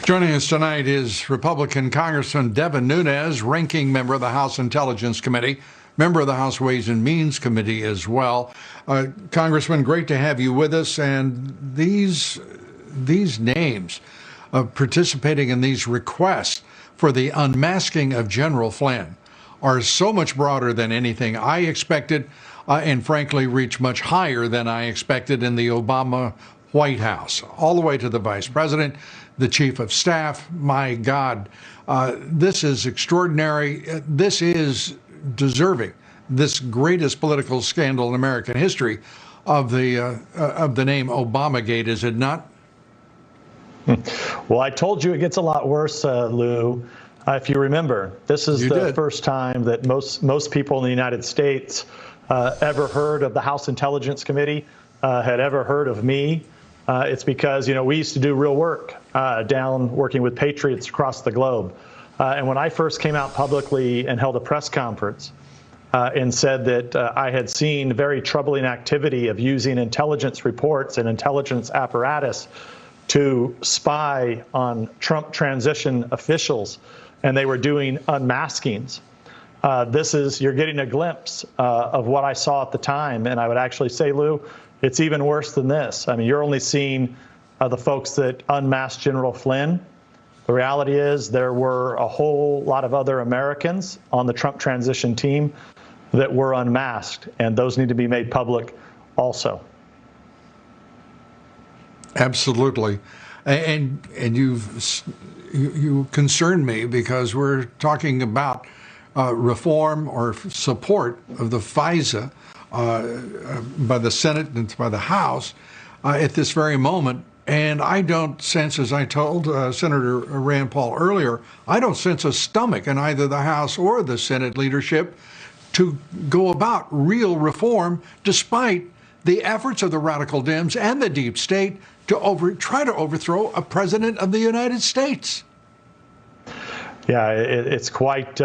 Joining us tonight is Republican Congressman Devin Nunes, ranking member of the House Intelligence Committee, member of the House Ways and Means Committee as well. Congressman, great to have you with us. And these names of participating in these requests for the unmasking of General Flynn are so much broader than anything I expected, and frankly reach much higher than I expected in the Obama White House, all the way to the vice president, the chief of staff. My God, this is extraordinary. This is deserving, this greatest political scandal in American history, of the name Obamagate, is it not? Well, I told you it gets a lot worse, Lou. If you remember, this is the first time that most people in the United States ever heard of the House Intelligence Committee, had ever heard of me. It's because, we used to do real work down working with patriots across the globe. And when I first came out publicly and held a press conference and said that I had seen very troubling activity of using intelligence reports and intelligence apparatus to spy on Trump transition officials, and they were doing unmaskings. You're getting a glimpse of what I saw at the time. And I would actually say, Lou, it's even worse than this. I mean, you're only seeing the folks that unmasked General Flynn. The reality is there were a whole lot of other Americans on the Trump transition team that were unmasked, and those need to be made public also. Absolutely. And you concern me, because we're talking about reform or support of the FISA by the Senate and by the House at this very moment. And I don't sense, as I told Senator Rand Paul earlier, I don't sense a stomach in either the House or the Senate leadership to go about real reform, despite the efforts of the radical Dems and the deep state to try to overthrow a president of the United States. Yeah, it's quite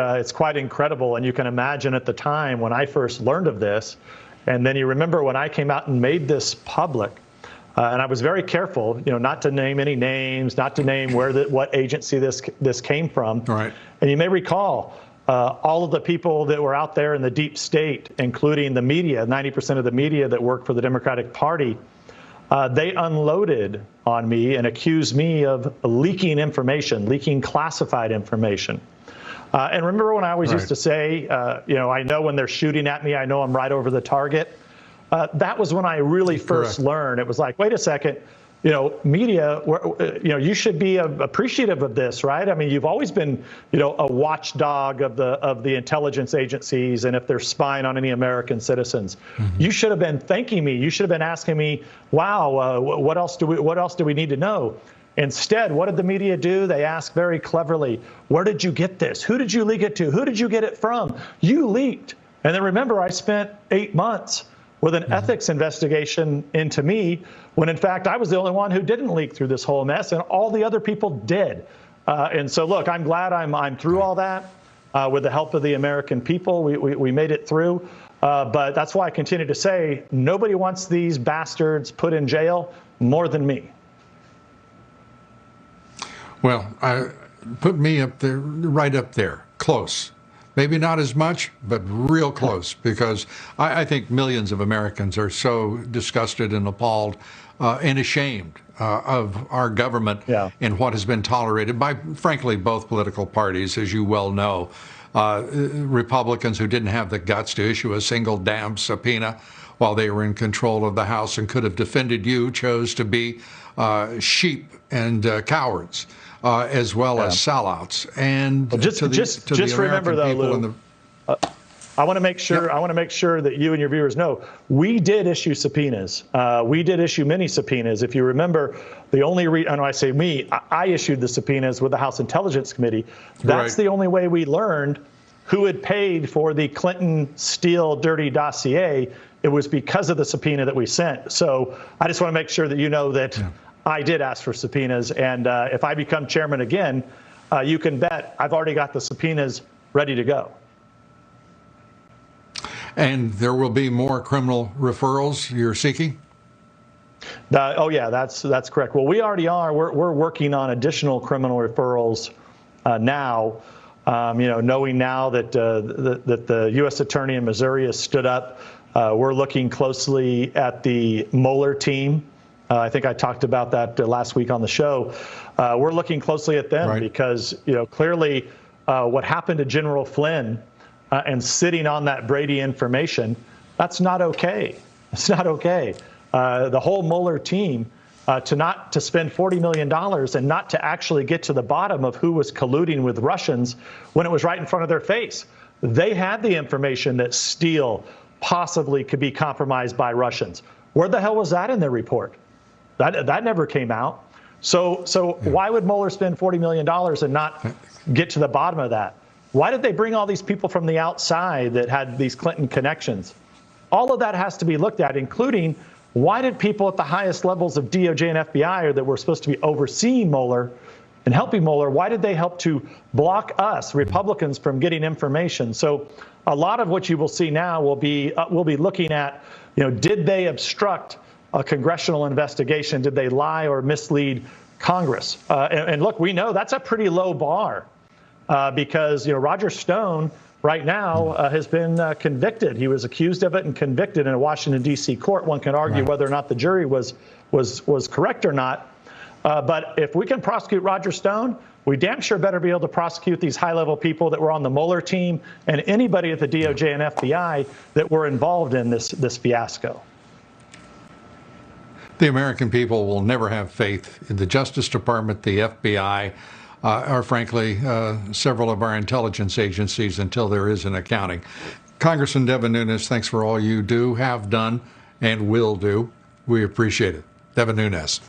incredible. And you can imagine at the time when I first learned of this, and then you remember when I came out and made this public, and I was very careful, not to name any names, not to name what agency this came from. Right. And you may recall all of the people that were out there in the deep state, including the media, 90% of the media that worked for the Democratic Party, they unloaded on me and accused me of leaking information, leaking classified information. And remember when I always used to say, I know when they're shooting at me, I know I'm right over the target. That was when I really first learned. It was like, wait a second, media, you should be appreciative of this, right? I mean, you've always been, a watchdog of the intelligence agencies, and if they're spying on any American citizens, you should have been thanking me. You should have been asking me, wow, what else do we need to know? Instead, what did the media do? They asked very cleverly, where did you get this? Who did you leak it to? Who did you get it from? You leaked. And then remember, I spent 8 months with an ethics investigation into me, when in fact I was the only one who didn't leak through this whole mess, and all the other people did. And so, look, I'm glad I'm through all that with the help of the American people. We made it through. But that's why I continue to say nobody wants these bastards put in jail more than me. Well, put me up there, right up there, close. Maybe not as much, but real close, because I think millions of Americans are so disgusted and appalled and ashamed of our government and what has been tolerated by, frankly, both political parties, as you well know. Republicans who didn't have the guts to issue a single damn subpoena while they were in control of the House and could have defended you chose to be sheep and cowards. As well as sellouts, and just remember though, Lou, I want to make sure that you and your viewers know we did issue subpoenas. We did issue many subpoenas. If you remember, the only I say me, I issued the subpoenas with the House Intelligence Committee. That's the only way we learned who had paid for the Clinton Steele dirty dossier. It was because of the subpoena that we sent. So I just want to make sure that you know that. I did ask for subpoenas, and if I become chairman again, you can bet I've already got the subpoenas ready to go. And there will be more criminal referrals you're seeking? Oh yeah, that's correct. Well, we already are. We're working on additional criminal referrals now. Knowing now that the U.S. Attorney in Missouri has stood up, we're looking closely at the Mueller team. I think I talked about that last week on the show. We're looking closely at them because clearly what happened to General Flynn and sitting on that Brady information, that's not okay. It's not okay. The whole Mueller team to spend $40 million and not to actually get to the bottom of who was colluding with Russians when it was right in front of their face. They had the information that Steele possibly could be compromised by Russians. Where the hell was that in their report? That never came out. So why would Mueller spend $40 million and not get to the bottom of that? Why did they bring all these people from the outside that had these Clinton connections? All of that has to be looked at, including why did people at the highest levels of DOJ and FBI, or that were supposed to be overseeing Mueller and helping Mueller, why did they help to block us, Republicans, from getting information? So a lot of what you will see now will be looking at, did they obstruct a congressional investigation? Did they lie or mislead Congress? And look, we know that's a pretty low bar because Roger Stone right now has been convicted. He was accused of it and convicted in a Washington, D.C. court. One can argue whether or not the jury was correct or not. But if we can prosecute Roger Stone, we damn sure better be able to prosecute these high-level people that were on the Mueller team and anybody at the DOJ and FBI that were involved in this fiasco. The American people will never have faith in the Justice Department, the FBI, or frankly, several of our intelligence agencies until there is an accounting. Congressman Devin Nunes, thanks for all you do, have done, and will do. We appreciate it. Devin Nunes.